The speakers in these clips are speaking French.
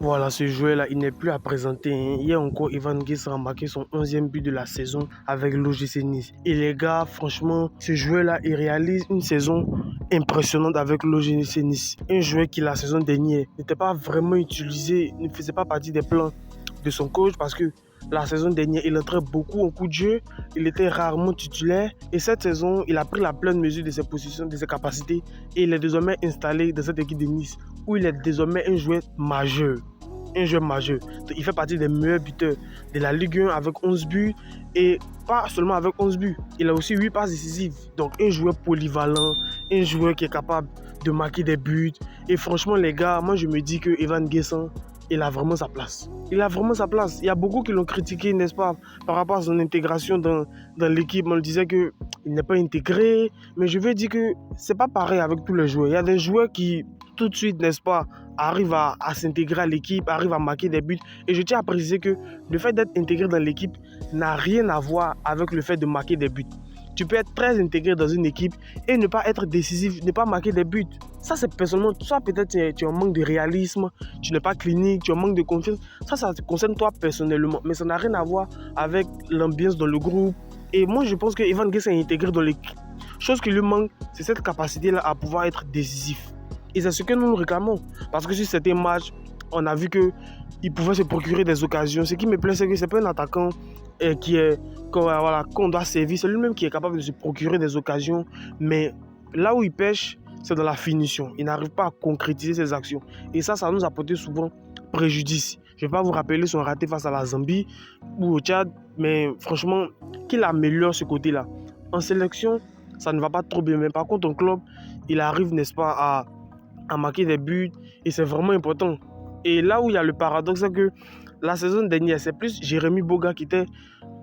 Voilà, ce joueur-là, il n'est plus à présenter, hein. Hier encore, Ivan Guessant a marqué son 11e but de la saison avec l'OGC Nice. Et les gars, franchement, ce joueur-là, il réalise une saison impressionnante avec l'OGC Nice. Un joueur qui, la saison dernière, n'était pas vraiment utilisé, ne faisait pas partie des plans de son coach parce que la saison dernière, il entrait beaucoup en coup de jeu, il était rarement titulaire et cette saison, il a pris la pleine mesure de ses positions, de ses capacités et il est désormais installé dans cette équipe de Nice où il est désormais un joueur majeur. Un joueur majeur. Donc, il fait partie des meilleurs buteurs de la Ligue 1 avec 11 buts et pas seulement avec 11 buts, il a aussi 8 passes décisives. Donc un joueur polyvalent, un joueur qui est capable de marquer des buts. Et franchement les gars, moi je me dis que Ivan Guessant, il a vraiment sa place. Il a vraiment sa place. Il y a beaucoup qui l'ont critiqué, n'est-ce pas, par rapport à son intégration dans l'équipe. On disait qu'il n'est pas intégré. Mais je veux dire que c'est pas pareil avec tous les joueurs. Il y a des joueurs qui, tout de suite, n'est-ce pas, arrivent à s'intégrer à l'équipe, arrivent à marquer des buts. Et je tiens à préciser que le fait d'être intégré dans l'équipe n'a rien à voir avec le fait de marquer des buts. Tu peux être très intégré dans une équipe et ne pas être décisif, ne pas marquer des buts. Ça, c'est personnellement, soit peut-être tu as un manque de réalisme, tu n'es pas clinique, tu as un manque de confiance. Ça te concerne toi personnellement, mais ça n'a rien à voir avec l'ambiance dans le groupe. Et moi, je pense que Ivan Guessant est intégré dans l'équipe. Chose qui lui manque, c'est cette capacité-là à pouvoir être décisif. Et c'est ce que nous nous réclamons. Parce que sur certains matchs, on a vu qu'il pouvait se procurer des occasions. Ce qui me plaît, c'est que ce n'est pas un attaquant qu'on doit servir. C'est lui-même qui est capable de se procurer des occasions. Mais là où il pêche, c'est dans la finition. Il n'arrive pas à concrétiser ses actions. Et ça nous a porté souvent préjudice. Je ne vais pas vous rappeler son raté face à la Zambie ou au Tchad, mais franchement, qu'il améliore ce côté-là. En sélection, ça ne va pas trop bien. Mais par contre, en club, il arrive, n'est-ce pas, à marquer des buts. Et c'est vraiment important. Et là où il y a le paradoxe, c'est que la saison dernière, c'est plus Jérémy Boga qui était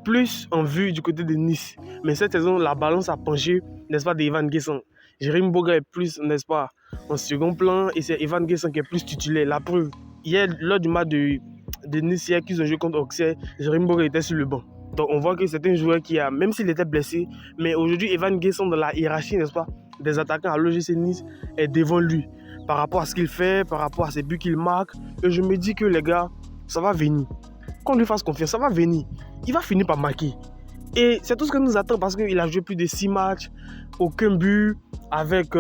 plus en vue du côté de Nice. Mais cette saison, la balance a penché, n'est-ce pas, d'Ivan Guessant. Jérémy Boga est plus, n'est-ce pas, en second plan et c'est Ivan Guessant qui est plus titulaire. La preuve, hier, lors du match de Nice, hier, qu'ils ont joué contre Auxerre, Jérémy Boga était sur le banc. Donc on voit que c'est un joueur qui a, même s'il était blessé, mais aujourd'hui, Ivan Guessant dans la hiérarchie, n'est-ce pas, des attaquants à l'OGC Nice est devant lui. Par rapport à ce qu'il fait, par rapport à ses buts qu'il marque. Et je me dis que les gars, ça va venir. Qu'on lui fasse confiance, ça va venir. Il va finir par marquer. Et c'est tout ce que nous attend parce qu'il a joué plus de 6 matchs, aucun but, avec...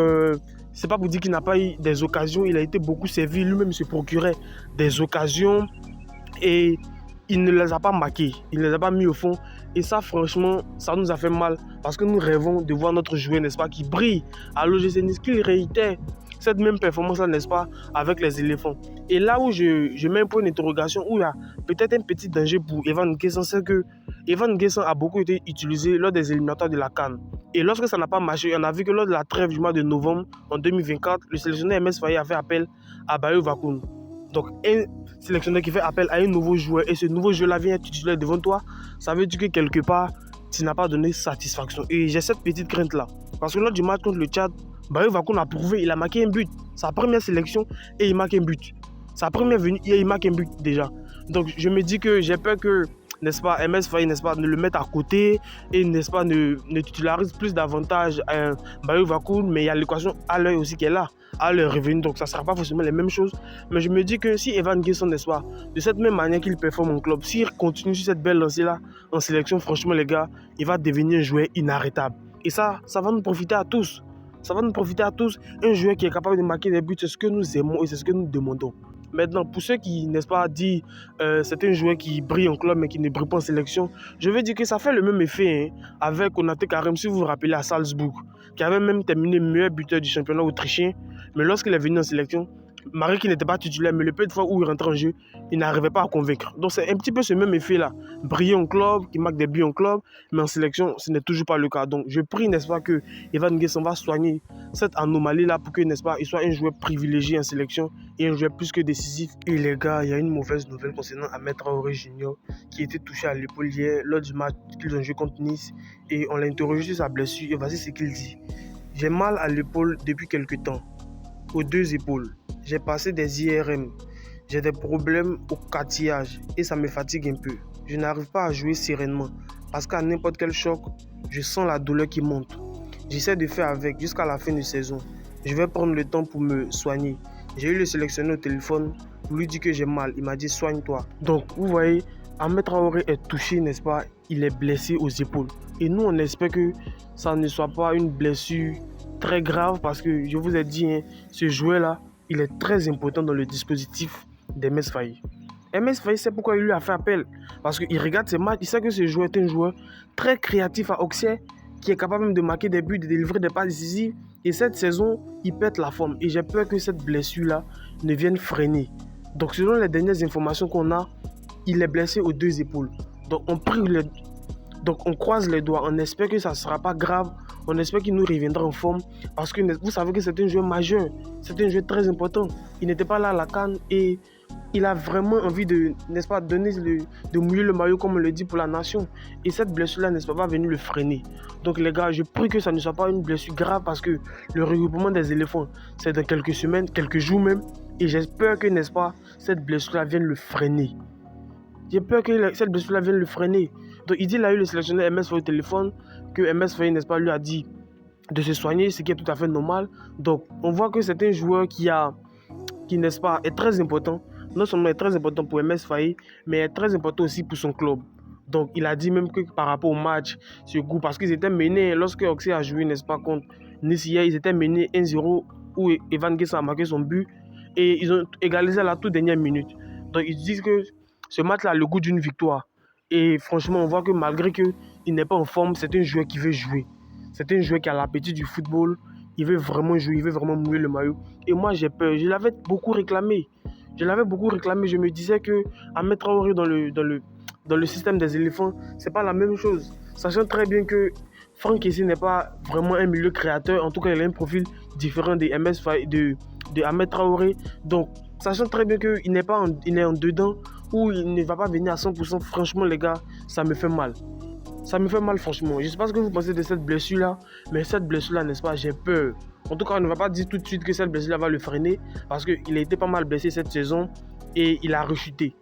c'est pas pour dire qu'il n'a pas eu des occasions, il a été beaucoup servi, lui-même se procurait des occasions et il ne les a pas marquées, il ne les a pas mis au fond. Et ça, franchement, ça nous a fait mal parce que nous rêvons de voir notre joueur, n'est-ce pas, qui brille à l'OGC Nice, qu'il réitère cette même performance-là, n'est-ce pas, avec les éléphants. Et là où je mets un point d'interrogation, où il y a peut-être un petit danger pour Ivan Guessant, c'est que Ivan Guessant a beaucoup été utilisé lors des éliminatoires de la CAN. Et lorsque ça n'a pas marché, on a vu que lors de la trêve du mois de novembre en 2024, le sélectionneur MS Faye a fait appel à Bayo Vakoun. Donc un sélectionneur qui fait appel à un nouveau joueur et ce nouveau joueur-là vient être titulaire devant toi, ça veut dire que quelque part, tu n'as pas donné satisfaction. Et j'ai cette petite crainte-là. Parce que lors du match contre le Tchad, Bayo Vakoun a prouvé, il a marqué un but. Sa première sélection et il marque un but. Sa première venue et il marque un but déjà. Donc je me dis que j'ai peur que, n'est-ce pas, MS Faye, n'est-ce pas, ne le mette à côté et, n'est-ce pas, ne titularise plus davantage Bayo Vakoun, mais il y a l'équation à l'œil aussi qui est là, à leur revenu, donc ça ne sera pas forcément les mêmes choses. Mais je me dis que si Ivan Guessant, n'est-ce pas, de cette même manière qu'il performe en club, s'il continue sur cette belle lancée-là en sélection, franchement les gars, il va devenir un joueur inarrêtable. Et ça va nous profiter à tous. Ça va nous profiter à tous. Un joueur qui est capable de marquer des buts, c'est ce que nous aimons et c'est ce que nous demandons. Maintenant, pour ceux qui, n'est-ce pas, disent c'est un joueur qui brille en club mais qui ne brille pas en sélection, je veux dire que ça fait le même effet avec Konaté Karim, si vous vous rappelez, à Salzbourg, qui avait même terminé meilleur buteur du championnat autrichien. Mais lorsqu'il est venu en sélection, malgré qu'il n'était pas titulaire, mais le peu de fois où il rentrait en jeu, il n'arrivait pas à convaincre. Donc c'est un petit peu ce même effet-là. Briller en club, qui marque des buts en club, mais en sélection, ce n'est toujours pas le cas. Donc je prie, n'est-ce pas, que Ivan Guessant va soigner cette anomalie-là pour que, n'est-ce pas, il soit un joueur privilégié en sélection et un joueur plus que décisif. Et les gars, il y a une mauvaise nouvelle concernant Ahmed Traoré Junior qui était touché à l'épaule hier lors du match qu'ils ont joué contre Nice. Et on l'a interrogé sur sa blessure et voici ce qu'il dit. J'ai mal à l'épaule depuis quelques temps, aux deux épaules. J'ai passé des IRM, j'ai des problèmes au cartilage et ça me fatigue un peu. Je n'arrive pas à jouer sereinement parce qu'à n'importe quel choc, je sens la douleur qui monte. J'essaie de faire avec jusqu'à la fin de saison. Je vais prendre le temps pour me soigner. J'ai eu le sélectionneur au téléphone pour lui dire que j'ai mal. Il m'a dit soigne-toi. Donc vous voyez, Ahmed Traoré est touché, n'est-ce pas? Il est blessé aux épaules. Et nous, on espère que ça ne soit pas une blessure très grave parce que je vous ai dit, hein, ce joueur-là, il est très important dans le dispositif d'Ms Faye. Ms Faye sait pourquoi il lui a fait appel. Parce qu'il regarde ses matchs, il sait que ce joueur est un joueur très créatif à Auxerre, qui est capable même de marquer des buts, de délivrer des passes décisives. Et cette saison, il pète la forme. Et j'ai peur que cette blessure-là ne vienne freiner. Donc selon les dernières informations qu'on a, il est blessé aux 2 épaules. Donc on croise les doigts, on espère que ça ne sera pas grave, on espère qu'il nous reviendra en forme parce que vous savez que c'est un joueur majeur, c'est un joueur très important. Il n'était pas là à la CAN et il a vraiment envie de, n'est-ce pas, de mouiller le maillot comme on le dit pour la nation. Et cette blessure-là, n'est-ce pas, va venir le freiner. Donc les gars, je prie que ça ne soit pas une blessure grave parce que le regroupement des éléphants, c'est dans quelques semaines, quelques jours même. Et j'espère que, n'est-ce pas, cette blessure-là vienne le freiner. J'ai peur que cette blessure-là vienne le freiner. Donc il dit, il a eu le sélectionneur MS Faye au téléphone, que MS Faye, n'est-ce pas, lui a dit de se soigner, ce qui est tout à fait normal. Donc on voit que c'est un joueur qui, n'est-ce pas, est très important. Non seulement est très important pour MS Faye, mais est très important aussi pour son club. Donc il a dit même que par rapport au match, ce goût, parce qu'ils étaient menés, lorsque Auxerre a joué, n'est-ce pas, contre Nice hier, ils étaient menés 1-0, où Evan Guessa a marqué son but, et ils ont égalisé à la toute dernière minute. Donc ils disent que ce match-là a le goût d'une victoire. Et franchement, on voit que malgré qu'il n'est pas en forme, c'est un joueur qui veut jouer. C'est un joueur qui a l'appétit du football. Il veut vraiment jouer, il veut vraiment mouiller le maillot. Et moi, j'ai peur. Je l'avais beaucoup réclamé. Je me disais que Ahmed Traoré dans le système des éléphants, c'est pas la même chose. Sachant très bien que Franck Kessie n'est pas vraiment un milieu créateur. En tout cas, il a un profil différent de Ahmed Traoré. Donc, sachant très bien qu'il il est en dedans ou il ne va pas venir à 100%, franchement les gars, ça me fait mal. Ça me fait mal franchement. Je ne sais pas ce que vous pensez de cette blessure-là, mais cette blessure-là, n'est-ce pas, j'ai peur. En tout cas, on ne va pas dire tout de suite que cette blessure-là va le freiner parce qu'il a été pas mal blessé cette saison et il a rechuté.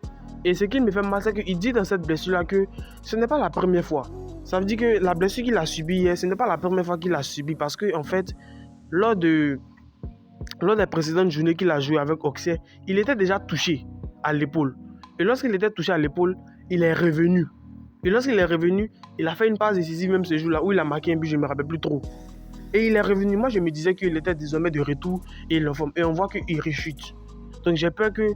Et ce qui me fait mal, c'est qu'il dit dans cette blessure-là que ce n'est pas la première fois. Ça veut dire que la blessure qu'il a subie hier, ce n'est pas la première fois qu'il l'a subie parce qu'en fait, lors des précédentes journées qu'il a joué avec Auxerre, il était déjà touché à l'épaule. Et lorsqu'il était touché à l'épaule, il est revenu. Et lorsqu'il est revenu, il a fait une passe décisive même ce jour-là où il a marqué un but, je ne me rappelle plus trop. Et il est revenu. Moi, je me disais qu'il était désormais de retour et il est en forme. Et on voit qu'il rechute. Donc j'ai peur que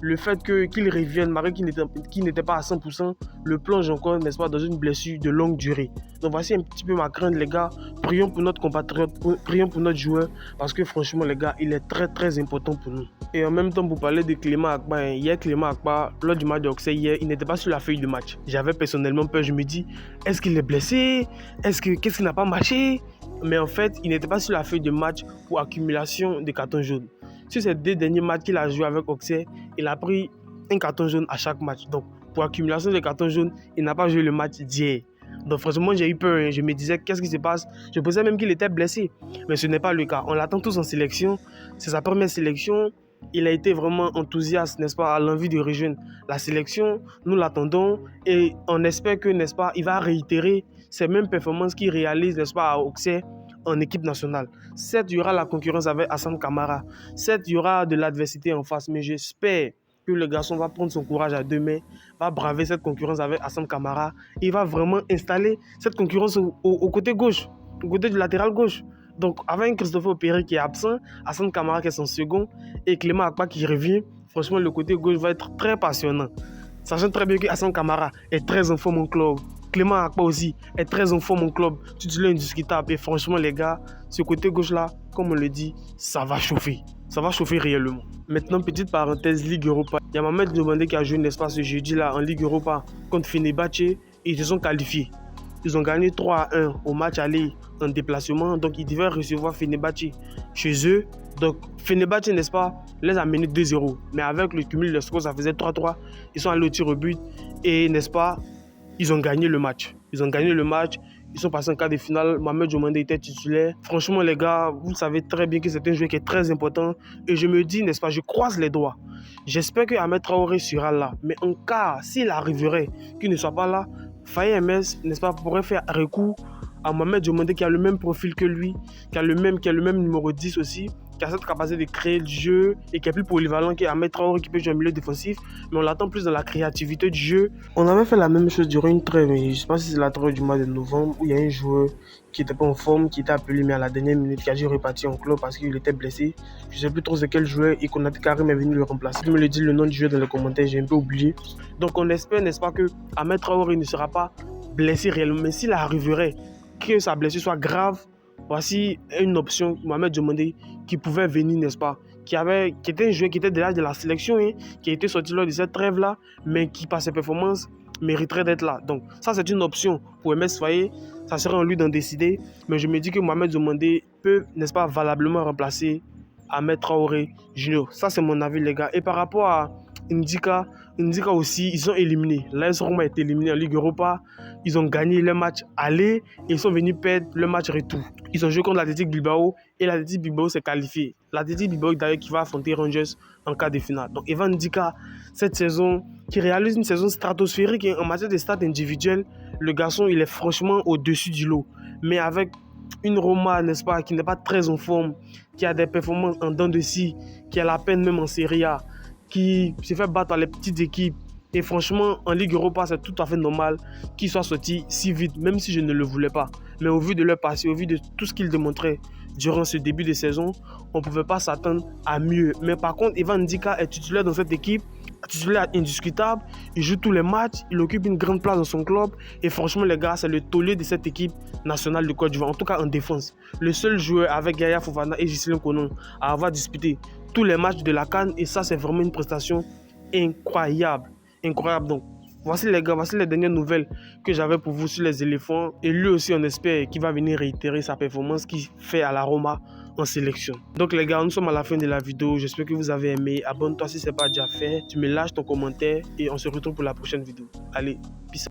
le fait qu'il revienne, malgré qu'il n'était pas à 100%, le plonge encore, n'est-ce pas, dans une blessure de longue durée. Donc voici un petit peu ma crainte, les gars. Prions pour notre compatriote, prions pour notre joueur, parce que franchement, les gars, il est très très important pour nous. Et en même temps, pour parler de Clément Akpa, hier, Clément Akpa, lors du match d'Auxerre hier, il n'était pas sur la feuille de match. J'avais personnellement peur, je me dis, est-ce qu'il est blessé? Qu'est-ce qui n'a pas marché? Mais en fait, il n'était pas sur la feuille de match pour accumulation de cartons jaunes. Sur ces 2 derniers matchs qu'il a joué avec Auxerre, il a pris un carton jaune à chaque match. Donc, pour accumulation de cartons jaunes, il n'a pas joué le match d'hier. Donc, franchement, j'ai eu peur. Je me disais, qu'est-ce qui se passe? Je pensais même qu'il était blessé. Mais ce n'est pas le cas. On l'attend tous en sélection. C'est sa première sélection. Il a été vraiment enthousiaste, n'est-ce pas, à l'envie de rejoindre la sélection. Nous l'attendons et on espère que, n'est-ce pas, il va réitérer ces mêmes performances qu'il réalise, n'est-ce pas, à Auxerre en équipe nationale. Certes, il y aura la concurrence avec Hassan Kamara. Certes, il y aura de l'adversité en face, mais j'espère que le garçon va prendre son courage à 2 mains, va braver cette concurrence avec Hassan Kamara et va vraiment installer cette concurrence au côté gauche, au côté du latéral gauche. Donc, avec Christopher Opéré qui est absent, Hassan Kamara qui est son second et Clément Akpa qui revient, franchement, le côté gauche va être très passionnant. Sachant très bien que Hassan Kamara est très en forme en club. Clément Akpa aussi est très en forme en club. Titulaire indiscutable. Et franchement, les gars, ce côté gauche-là, comme on le dit, ça va chauffer. Ça va chauffer réellement. Maintenant, petite parenthèse, Ligue Europa. Il y a Mohamed Diomandé qui a joué, n'est-ce pas, ce jeudi-là en Ligue Europa contre Fenerbahçe et ils se sont qualifiés. Ils ont gagné 3-1 au match aller en déplacement. Donc, ils devaient recevoir Fenerbahçe chez eux. Donc, Fenerbahçe, n'est-ce pas, les a menés 2-0. Mais avec le cumul de scores, ça faisait 3-3. Ils sont allés au tir au but. Et, n'est-ce pas, ils ont gagné le match. Ils sont passés en quart de finale. Mohamed Diomandé était titulaire. Franchement, les gars, vous savez très bien que c'est un joueur qui est très important. Et je me dis, n'est-ce pas, je croise les doigts. J'espère que Ahmed Traoré sera là. Mais en cas, s'il arriverait qu'il ne soit pas là, Faye MS, n'est-ce pas, pourrait faire recours à Mohamed Diomandé qui a le même profil que lui, qui a le même numéro 10 aussi, qui a cette capacité de créer du jeu et qui est plus polyvalent qu'Ahmed Traoré qui peut jouer au milieu défensif, mais on l'attend plus dans la créativité du jeu. On avait fait la même chose durant une trêve, mais je ne sais pas si c'est la trêve du mois de novembre où il y a un joueur qui n'était pas en forme, qui était appelé mais à la dernière minute, qui a dû repartir en club parce qu'il était blessé. Je ne sais plus trop de quel joueur et Konaté Karim est venu le remplacer. Je me le dis le nom du joueur dans les commentaires, j'ai un peu oublié. Donc on espère, n'est-ce pas, que Ahmed Traoré ne sera pas blessé réellement, mais s'il arriverait que sa blessure soit grave, voici une option, Mohamed Diomandé, qui pouvait venir, n'est-ce pas, qui était un joueur qui était déjà de la sélection, qui a été sorti lors de cette trêve-là, mais qui, par ses performances, mériterait d'être là. Donc, ça, c'est une option pour MS Faye. Ça serait en lui d'en décider. Mais je me dis que Mohamed Diomandé peut, n'est-ce pas, valablement remplacer Ahmed Traoré Junior. Ça, c'est mon avis, les gars. Et par rapport à Ndika aussi, ils sont éliminés. L'AS Roma a été éliminé en Ligue Europa. Ils ont gagné le match aller et ils sont venus perdre le match retour. Ils ont joué contre l'Athletic Bilbao et l'Athletic Bilbao s'est qualifié. L'Athletic Bilbao d'ailleurs qui va affronter Rangers en quart de finale. Donc Evan Ndika, cette saison, qui réalise une saison stratosphérique en matière de stats individuels, le garçon il est franchement au-dessus du lot. Mais avec une Roma, n'est-ce pas, qui n'est pas très en forme, qui a des performances en dents de scie, qui a la peine même en Serie A, qui se fait battre par les petites équipes. Et franchement, en Ligue Europa, c'est tout à fait normal qu'ils soient sortis si vite, même si je ne le voulais pas. Mais au vu de leur passé, au vu de tout ce qu'ils démontraient durant ce début de saison, on ne pouvait pas s'attendre à mieux. Mais par contre, Evan Ndika est titulaire dans cette équipe, titulaire indiscutable. Il joue tous les matchs, il occupe une grande place dans son club. Et franchement, les gars, c'est le tollé de cette équipe nationale de Côte d'Ivoire, en tout cas en défense. Le seul joueur avec Yaya Fofana et Ghislain Konon à avoir disputé tous les matchs de la CAN. Et ça, c'est vraiment une prestation incroyable. Incroyable. Donc, voici les gars, voici les dernières nouvelles que j'avais pour vous sur les éléphants. Et lui aussi, on espère qu'il va venir réitérer sa performance qu'il fait à la Roma en sélection. Donc les gars, nous sommes à la fin de la vidéo. J'espère que vous avez aimé. Abonne-toi si ce n'est pas déjà fait. Tu me lâches ton commentaire et on se retrouve pour la prochaine vidéo. Allez, peace.